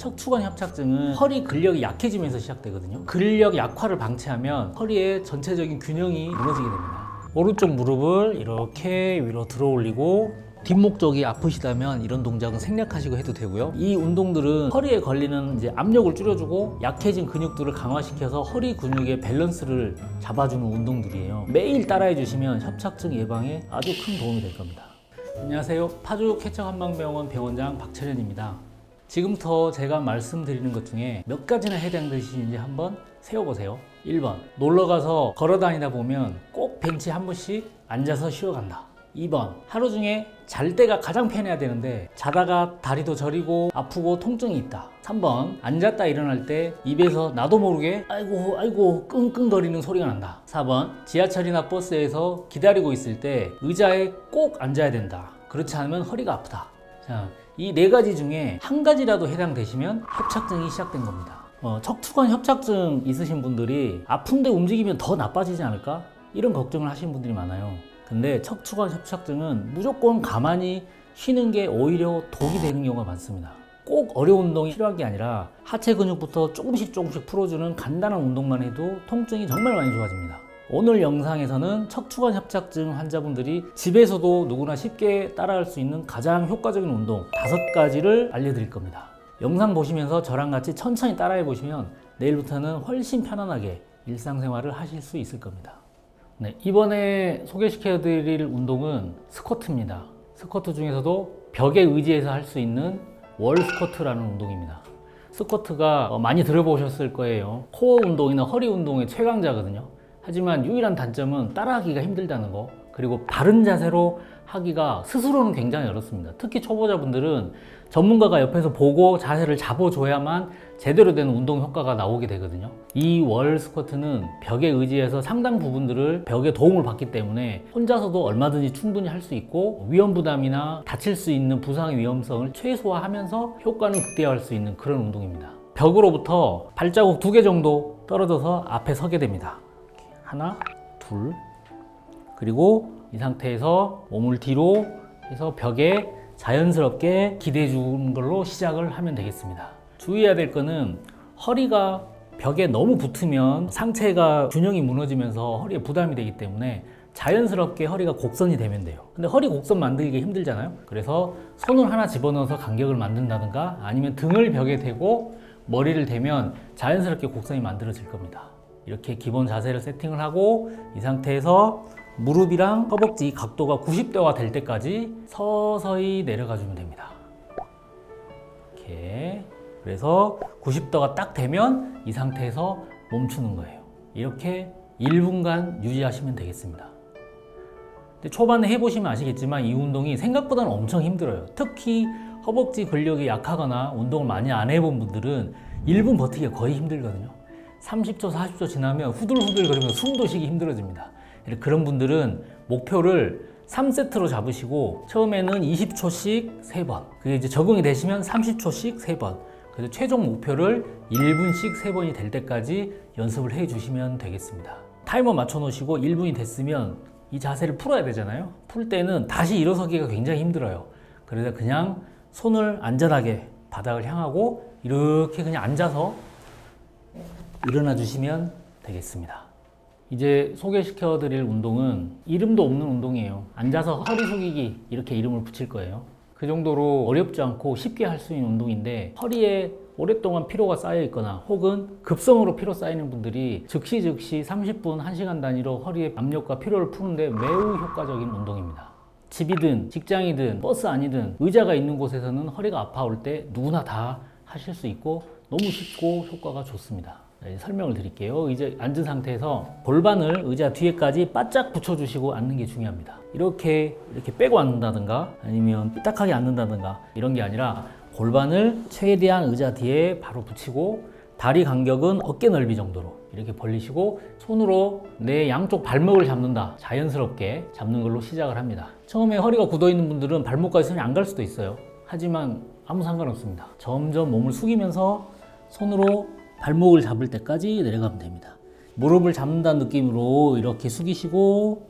척추관 협착증은 허리 근력이 약해지면서 시작되거든요. 근력 약화를 방치하면 허리의 전체적인 균형이 무너지게 됩니다. 오른쪽 무릎을 이렇게 위로 들어 올리고, 뒷목 쪽이 아프시다면 이런 동작은 생략하시고 해도 되고요. 이 운동들은 허리에 걸리는 이제 압력을 줄여주고 약해진 근육들을 강화시켜서 허리 근육의 밸런스를 잡아주는 운동들이에요. 매일 따라해 주시면 협착증 예방에 아주 큰 도움이 될 겁니다. 안녕하세요. 파주 쾌척한방병원 병원장 박철현입니다. 지금부터 제가 말씀드리는 것 중에 몇 가지나 해당되시는지 한번 세워보세요. 1번, 놀러가서 걸어다니다 보면 꼭 벤치에 한 번씩 앉아서 쉬어간다. 2번, 하루 중에 잘 때가 가장 편해야 되는데 자다가 다리도 저리고 아프고 통증이 있다. 3번, 앉았다 일어날 때 입에서 나도 모르게 아이고 아이고 끙끙거리는 소리가 난다. 4번, 지하철이나 버스에서 기다리고 있을 때 의자에 꼭 앉아야 된다. 그렇지 않으면 허리가 아프다. 자, 이 네 가지 중에 한 가지라도 해당되시면 협착증이 시작된 겁니다. 척추관 협착증 있으신 분들이 아픈데 움직이면 더 나빠지지 않을까? 이런 걱정을 하시는 분들이 많아요. 근데 척추관 협착증은 무조건 가만히 쉬는 게 오히려 독이 되는 경우가 많습니다. 꼭 어려운 운동이 필요한 게 아니라 하체 근육부터 조금씩 풀어주는 간단한 운동만 해도 통증이 정말 많이 좋아집니다. 오늘 영상에서는 척추관 협착증 환자분들이 집에서도 누구나 쉽게 따라할 수 있는 가장 효과적인 운동 5가지를 알려드릴 겁니다. 영상 보시면서 저랑 같이 천천히 따라해 보시면 내일부터는 훨씬 편안하게 일상생활을 하실 수 있을 겁니다. 네, 이번에 소개시켜 드릴 운동은 스쿼트입니다. 스쿼트 중에서도 벽에 의지해서 할 수 있는 월 스쿼트라는 운동입니다. 스쿼트가 많이 들어보셨을 거예요. 코어 운동이나 허리 운동의 최강자거든요. 하지만 유일한 단점은 따라하기가 힘들다는 거, 그리고 바른 자세로 하기가 스스로는 굉장히 어렵습니다. 특히 초보자분들은 전문가가 옆에서 보고 자세를 잡아줘야만 제대로 된 운동 효과가 나오게 되거든요. 이 월 스쿼트는 벽에 의지해서 상당 부분들을 벽에 도움을 받기 때문에 혼자서도 얼마든지 충분히 할 수 있고 위험 부담이나 다칠 수 있는 부상의 위험성을 최소화하면서 효과는 극대화할 수 있는 그런 운동입니다. 벽으로부터 발자국 2개 정도 떨어져서 앞에 서게 됩니다. 하나, 둘, 그리고 이 상태에서 몸을 뒤로 해서 벽에 자연스럽게 기대해 주는 걸로 시작을 하면 되겠습니다. 주의해야 될 거는 허리가 벽에 너무 붙으면 상체가 균형이 무너지면서 허리에 부담이 되기 때문에 자연스럽게 허리가 곡선이 되면 돼요. 근데 허리 곡선 만들기가 힘들잖아요. 그래서 손을 하나 집어넣어서 간격을 만든다든가 아니면 등을 벽에 대고 머리를 대면 자연스럽게 곡선이 만들어질 겁니다. 이렇게 기본 자세를 세팅을 하고 이 상태에서 무릎이랑 허벅지 각도가 90도가 될 때까지 서서히 내려가 주면 됩니다. 이렇게. 그래서 90도가 딱 되면 이 상태에서 멈추는 거예요. 이렇게 1분간 유지하시면 되겠습니다. 근데 초반에 해보시면 아시겠지만 이 운동이 생각보다는 엄청 힘들어요. 특히 허벅지 근력이 약하거나 운동을 많이 안 해본 분들은 1분 버티기가 거의 힘들거든요. 30초, 40초 지나면 후들후들 거리면서 숨도 쉬기 힘들어집니다. 그런 분들은 목표를 3세트로 잡으시고 처음에는 20초씩 3번, 그게 이제 적응이 되시면 30초씩 3번, 그래서 최종 목표를 1분씩 3번이 될 때까지 연습을 해 주시면 되겠습니다. 타이머 맞춰 놓으시고 1분이 됐으면 이 자세를 풀어야 되잖아요. 풀 때는 다시 일어서기가 굉장히 힘들어요. 그래서 그냥 손을 안전하게 바닥을 향하고 이렇게 그냥 앉아서 일어나 주시면 되겠습니다. 이제 소개시켜 드릴 운동은 이름도 없는 운동이에요. 앉아서 허리 숙이기 이렇게 이름을 붙일 거예요. 그 정도로 어렵지 않고 쉽게 할 수 있는 운동인데 허리에 오랫동안 피로가 쌓여 있거나 혹은 급성으로 피로 쌓이는 분들이 즉시 30분, 1시간 단위로 허리의 압력과 피로를 푸는데 매우 효과적인 운동입니다. 집이든 직장이든 버스 아니든 의자가 있는 곳에서는 허리가 아파올 때 누구나 다 하실 수 있고 너무 쉽고 효과가 좋습니다. 네, 설명을 드릴게요. 이제 앉은 상태에서 골반을 의자 뒤에까지 바짝 붙여주시고 앉는 게 중요합니다. 이렇게 빼고 앉는다든가 아니면 삐딱하게 앉는다든가 이런 게 아니라 골반을 최대한 의자 뒤에 바로 붙이고 다리 간격은 어깨 넓이 정도로 이렇게 벌리시고 손으로 내 양쪽 발목을 잡는다. 자연스럽게 잡는 걸로 시작을 합니다. 처음에 허리가 굳어 있는 분들은 발목까지 손이 안 갈 수도 있어요. 하지만 아무 상관없습니다. 점점 몸을 숙이면서 손으로 발목을 잡을 때까지 내려가면 됩니다. 무릎을 잡는다는 느낌으로 이렇게 숙이시고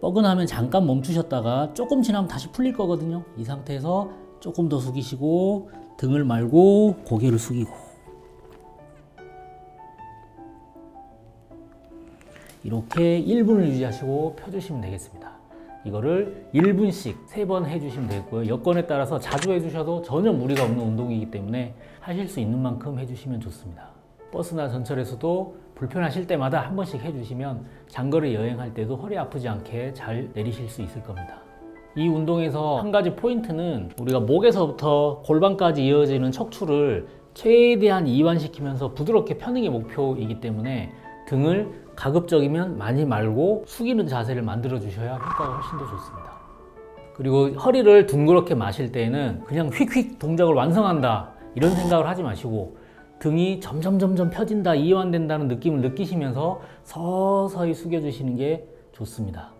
뻐근하면 잠깐 멈추셨다가 조금 지나면 다시 풀릴 거거든요. 이 상태에서 조금 더 숙이시고 등을 말고 고개를 숙이고 이렇게 1분을 유지하시고 펴주시면 되겠습니다. 이거를 1분씩 3번 해주시면 되고요. 여건에 따라서 자주 해주셔도 전혀 무리가 없는 운동이기 때문에 하실 수 있는 만큼 해주시면 좋습니다. 버스나 전철에서도 불편하실 때마다 한 번씩 해주시면 장거리 여행할 때도 허리 아프지 않게 잘 내리실 수 있을 겁니다. 이 운동에서 한 가지 포인트는 우리가 목에서부터 골반까지 이어지는 척추를 최대한 이완시키면서 부드럽게 펴는 게 목표이기 때문에 등을 가급적이면 많이 말고 숙이는 자세를 만들어 주셔야 효과가 훨씬 더 좋습니다. 그리고 허리를 둥그렇게 마실 때에는 그냥 휙휙 동작을 완성한다 이런 생각을 하지 마시고 등이 점점 펴진다, 이완된다는 느낌을 느끼시면서 서서히 숙여주시는 게 좋습니다.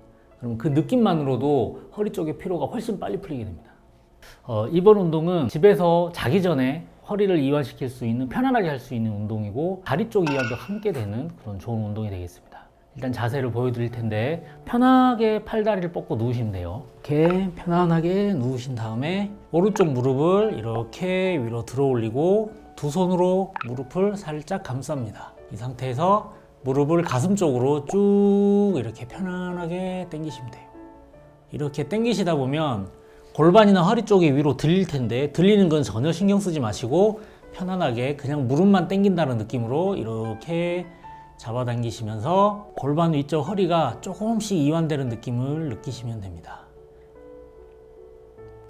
그럼 그 느낌만으로도 허리 쪽의 피로가 훨씬 빨리 풀리게 됩니다. 이번 운동은 집에서 자기 전에 허리를 이완시킬 수 있는, 편안하게 할 수 있는 운동이고 다리 쪽 이완도 함께 되는 그런 좋은 운동이 되겠습니다. 일단 자세를 보여드릴 텐데 편하게 팔다리를 뻗고 누우시면 돼요. 이렇게 편안하게 누우신 다음에 오른쪽 무릎을 이렇게 위로 들어 올리고 두 손으로 무릎을 살짝 감쌉니다. 이 상태에서 무릎을 가슴 쪽으로 쭉 이렇게 편안하게 당기시면 돼요. 이렇게 당기시다 보면 골반이나 허리 쪽이 위로 들릴 텐데 들리는 건 전혀 신경 쓰지 마시고 편안하게 그냥 무릎만 당긴다는 느낌으로 이렇게 잡아당기시면서 골반 위쪽 허리가 조금씩 이완되는 느낌을 느끼시면 됩니다.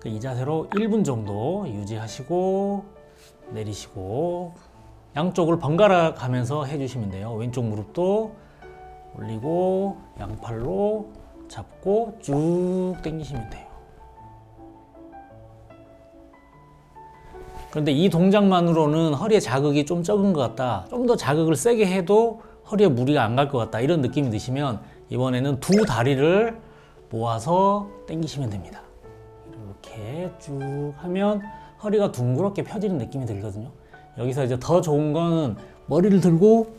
이 자세로 1분 정도 유지하시고 내리시고 양쪽을 번갈아 가면서 해주시면 돼요. 왼쪽 무릎도 올리고 양팔로 잡고 쭉 당기시면 돼요. 그런데 이 동작만으로는 허리에 자극이 좀 적은 것 같다, 좀 더 자극을 세게 해도 허리에 무리가 안 갈 것 같다 이런 느낌이 드시면 이번에는 두 다리를 모아서 당기시면 됩니다. 이렇게 쭉 하면 허리가 둥그렇게 펴지는 느낌이 들거든요. 여기서 이제 더 좋은 거는 머리를 들고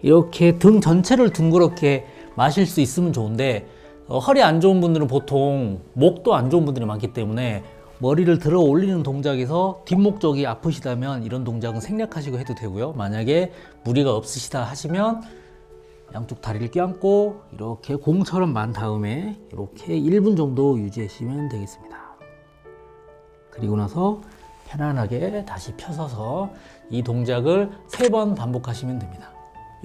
이렇게 등 전체를 둥그렇게 마실 수 있으면 좋은데 허리 안 좋은 분들은 보통 목도 안 좋은 분들이 많기 때문에 머리를 들어 올리는 동작에서 뒷목 쪽이 아프시다면 이런 동작은 생략하시고 해도 되고요. 만약에 무리가 없으시다 하시면 양쪽 다리를 껴안고 이렇게 공처럼 만 다음에 이렇게 1분 정도 유지하시면 되겠습니다. 그리고 나서 편안하게 다시 펴서서 이 동작을 3번 반복하시면 됩니다.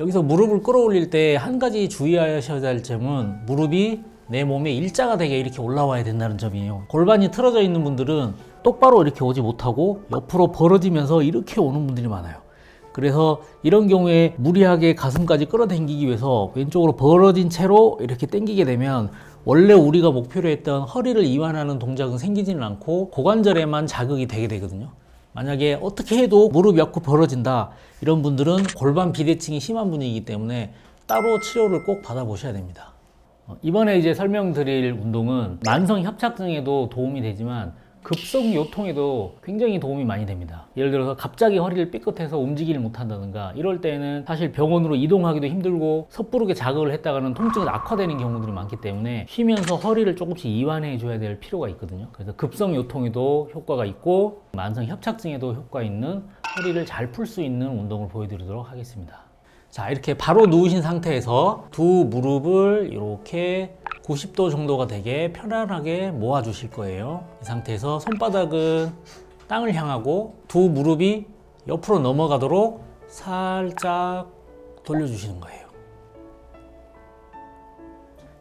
여기서 무릎을 끌어올릴 때 한 가지 주의하셔야 할 점은 무릎이 내 몸에 일자가 되게 이렇게 올라와야 된다는 점이에요. 골반이 틀어져 있는 분들은 똑바로 이렇게 오지 못하고 옆으로 벌어지면서 이렇게 오는 분들이 많아요. 그래서 이런 경우에 무리하게 가슴까지 끌어당기기 위해서 왼쪽으로 벌어진 채로 이렇게 당기게 되면 원래 우리가 목표로 했던 허리를 이완하는 동작은 생기지는 않고 고관절에만 자극이 되게 되거든요. 만약에 어떻게 해도 무릎이 자꾸 벌어진다 이런 분들은 골반 비대칭이 심한 분이기 때문에 따로 치료를 꼭 받아보셔야 됩니다. 이번에 이제 설명드릴 운동은 만성 협착증에도 도움이 되지만 급성 요통에도 굉장히 도움이 많이 됩니다. 예를 들어서 갑자기 허리를 삐끗해서 움직이를 못한다든가 이럴 때는 사실 병원으로 이동하기도 힘들고 섣부르게 자극을 했다가는 통증이 악화되는 경우들이 많기 때문에 쉬면서 허리를 조금씩 이완해 줘야 될 필요가 있거든요. 그래서 급성 요통에도 효과가 있고 만성 협착증에도 효과 있는 허리를 잘 풀 수 있는 운동을 보여드리도록 하겠습니다. 자, 이렇게 바로 누우신 상태에서 두 무릎을 이렇게 90도 정도가 되게 편안하게 모아 주실 거예요. 이 상태에서 손바닥은 땅을 향하고 두 무릎이 옆으로 넘어가도록 살짝 돌려주시는 거예요.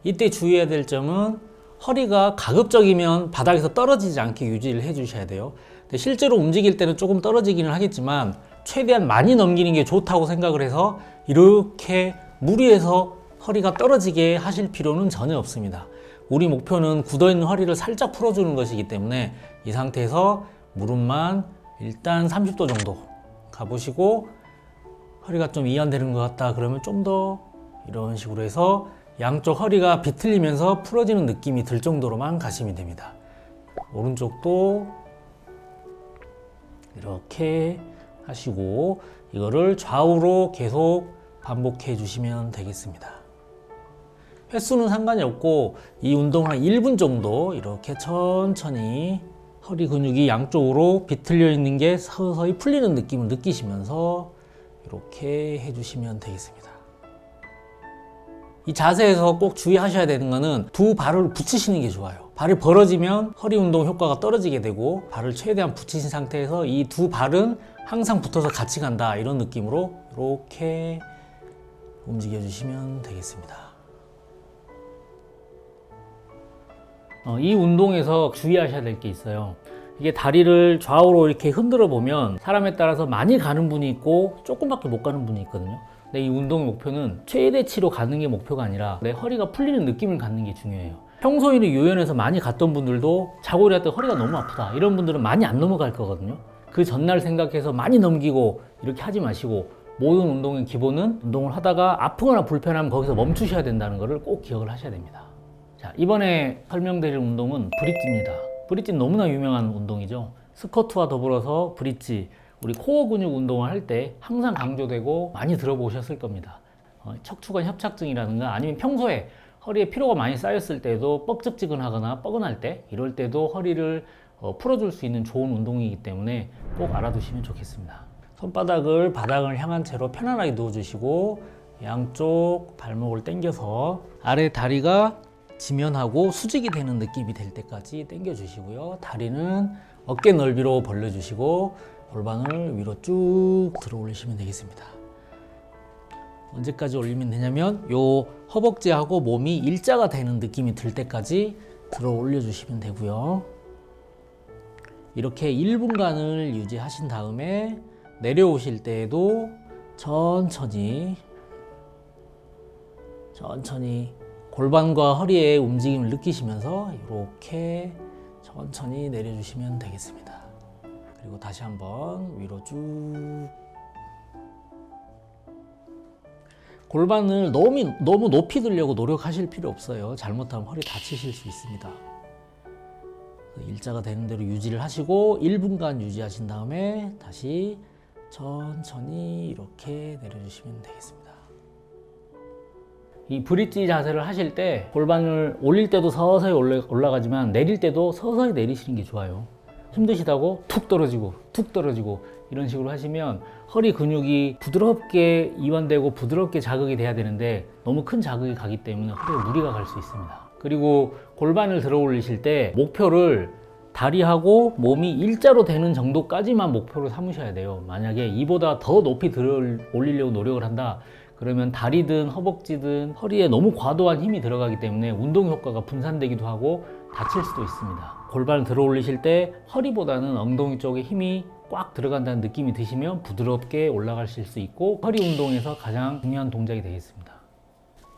이때 주의해야 될 점은 허리가 가급적이면 바닥에서 떨어지지 않게 유지를 해 주셔야 돼요. 근데 실제로 움직일 때는 조금 떨어지기는 하겠지만 최대한 많이 넘기는 게 좋다고 생각을 해서 이렇게 무리해서 허리가 떨어지게 하실 필요는 전혀 없습니다. 우리 목표는 굳어있는 허리를 살짝 풀어주는 것이기 때문에 이 상태에서 무릎만 일단 30도 정도 가보시고 허리가 좀 이완되는 것 같다 그러면 좀 더 이런 식으로 해서 양쪽 허리가 비틀리면서 풀어지는 느낌이 들 정도로만 가시면 됩니다. 오른쪽도 이렇게 하시고 이거를 좌우로 계속 반복해 주시면 되겠습니다. 횟수는 상관이 없고 이 운동을 한 1분 정도 이렇게 천천히 허리 근육이 양쪽으로 비틀려 있는 게 서서히 풀리는 느낌을 느끼시면서 이렇게 해주시면 되겠습니다. 이 자세에서 꼭 주의하셔야 되는 거는 두 발을 붙이시는 게 좋아요. 발이 벌어지면 허리 운동 효과가 떨어지게 되고, 발을 최대한 붙이신 상태에서 이 두 발은 항상 붙어서 같이 간다, 이런 느낌으로 이렇게 움직여 주시면 되겠습니다. 이 운동에서 주의하셔야 될 게 있어요. 이게 다리를 좌우로 이렇게 흔들어 보면 사람에 따라서 많이 가는 분이 있고 조금밖에 못 가는 분이 있거든요. 근데 이 운동의 목표는 최대치로 가는 게 목표가 아니라 내 허리가 풀리는 느낌을 갖는 게 중요해요. 평소에는 유연해서 많이 갔던 분들도 자고 일어날 때 허리가 너무 아프다, 이런 분들은 많이 안 넘어갈 거거든요. 그 전날 생각해서 많이 넘기고 이렇게 하지 마시고, 모든 운동의 기본은 운동을 하다가 아프거나 불편하면 거기서 멈추셔야 된다는 것을 꼭 기억을 하셔야 됩니다. 자, 이번에 설명드릴 운동은 브릿지입니다. 브릿지는 너무나 유명한 운동이죠. 스쿼트와 더불어서 브릿지, 우리 코어 근육 운동을 할 때 항상 강조되고 많이 들어보셨을 겁니다. 척추관 협착증이라든가 아니면 평소에 허리에 피로가 많이 쌓였을 때도 뻑적지근하거나 뻐근할 때, 이럴 때도 허리를 풀어줄 수 있는 좋은 운동이기 때문에 꼭 알아두시면 좋겠습니다. 손바닥을 바닥을 향한 채로 편안하게 누워주시고, 양쪽 발목을 당겨서 아래 다리가 지면하고 수직이 되는 느낌이 될 때까지 당겨 주시고요. 다리는 어깨 넓이로 벌려주시고 골반을 위로 쭉 들어 올리시면 되겠습니다. 언제까지 올리면 되냐면 요 허벅지하고 몸이 일자가 되는 느낌이 들 때까지 들어 올려주시면 되고요. 이렇게 1분간을 유지하신 다음에 내려오실 때에도 천천히 골반과 허리의 움직임을 느끼시면서 이렇게 천천히 내려주시면 되겠습니다. 그리고 다시 한번 위로 쭉. 골반을 너무 높이 들려고 노력하실 필요 없어요. 잘못하면 허리 다치실 수 있습니다. 일자가 되는 대로 유지를 하시고 1분간 유지하신 다음에 다시 천천히 이렇게 내려주시면 되겠습니다. 이 브릿지 자세를 하실 때 골반을 올릴 때도 서서히 올라가지만 내릴 때도 서서히 내리시는 게 좋아요. 힘드시다고 툭 떨어지고 이런 식으로 하시면 허리 근육이 부드럽게 이완되고 부드럽게 자극이 돼야 되는데 너무 큰 자극이 가기 때문에 허리에 무리가 갈 수 있습니다. 그리고 골반을 들어 올리실 때 목표를 다리하고 몸이 일자로 되는 정도까지만 목표로 삼으셔야 돼요. 만약에 이보다 더 높이 들어 올리려고 노력을 한다, 그러면 다리든 허벅지든 허리에 너무 과도한 힘이 들어가기 때문에 운동 효과가 분산되기도 하고 다칠 수도 있습니다. 골반을 들어 올리실 때 허리보다는 엉덩이 쪽에 힘이 꽉 들어간다는 느낌이 드시면 부드럽게 올라가실 수 있고 허리 운동에서 가장 중요한 동작이 되겠습니다.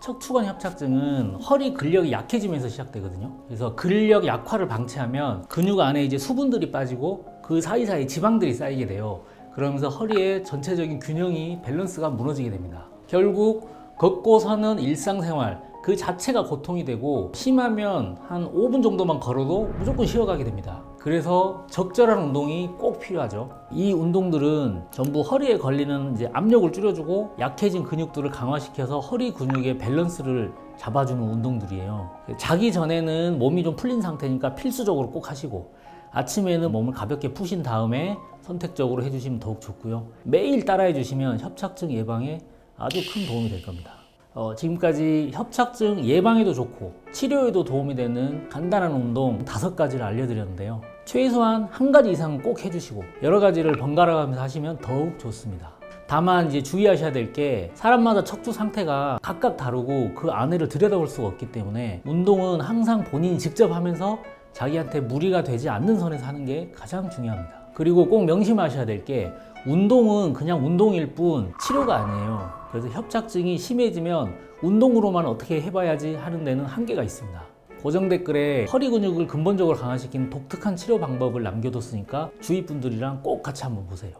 척추관 협착증은 허리 근력이 약해지면서 시작되거든요. 그래서 근력 약화를 방치하면 근육 안에 이제 수분들이 빠지고 그 사이사이 지방들이 쌓이게 돼요. 그러면서 허리의 전체적인 균형이 밸런스가 무너지게 됩니다. 결국 걷고 서는 일상생활 그 자체가 고통이 되고 심하면 한 5분 정도만 걸어도 무조건 쉬어가게 됩니다. 그래서 적절한 운동이 꼭 필요하죠. 이 운동들은 전부 허리에 걸리는 이제 압력을 줄여주고 약해진 근육들을 강화시켜서 허리 근육의 밸런스를 잡아주는 운동들이에요. 자기 전에는 몸이 좀 풀린 상태니까 필수적으로 꼭 하시고, 아침에는 몸을 가볍게 푸신 다음에 선택적으로 해주시면 더욱 좋고요. 매일 따라해 주시면 협착증 예방에 아주 큰 도움이 될 겁니다. 지금까지 협착증 예방에도 좋고 치료에도 도움이 되는 간단한 운동 5가지를 알려드렸는데요. 최소한 1가지 이상은 꼭 해주시고 여러 가지를 번갈아 가면서 하시면 더욱 좋습니다. 다만 이제 주의하셔야 될 게 사람마다 척추 상태가 각각 다르고 그 안에를 들여다볼 수가 없기 때문에 운동은 항상 본인이 직접 하면서 자기한테 무리가 되지 않는 선에서 하는 게 가장 중요합니다. 그리고 꼭 명심하셔야 될 게 운동은 그냥 운동일 뿐 치료가 아니에요. 그래서 협착증이 심해지면 운동으로만 어떻게 해봐야지 하는 데는 한계가 있습니다. 고정 댓글에 허리 근육을 근본적으로 강화시키는 독특한 치료 방법을 남겨뒀으니까 주위 분들이랑 꼭 같이 한번 보세요.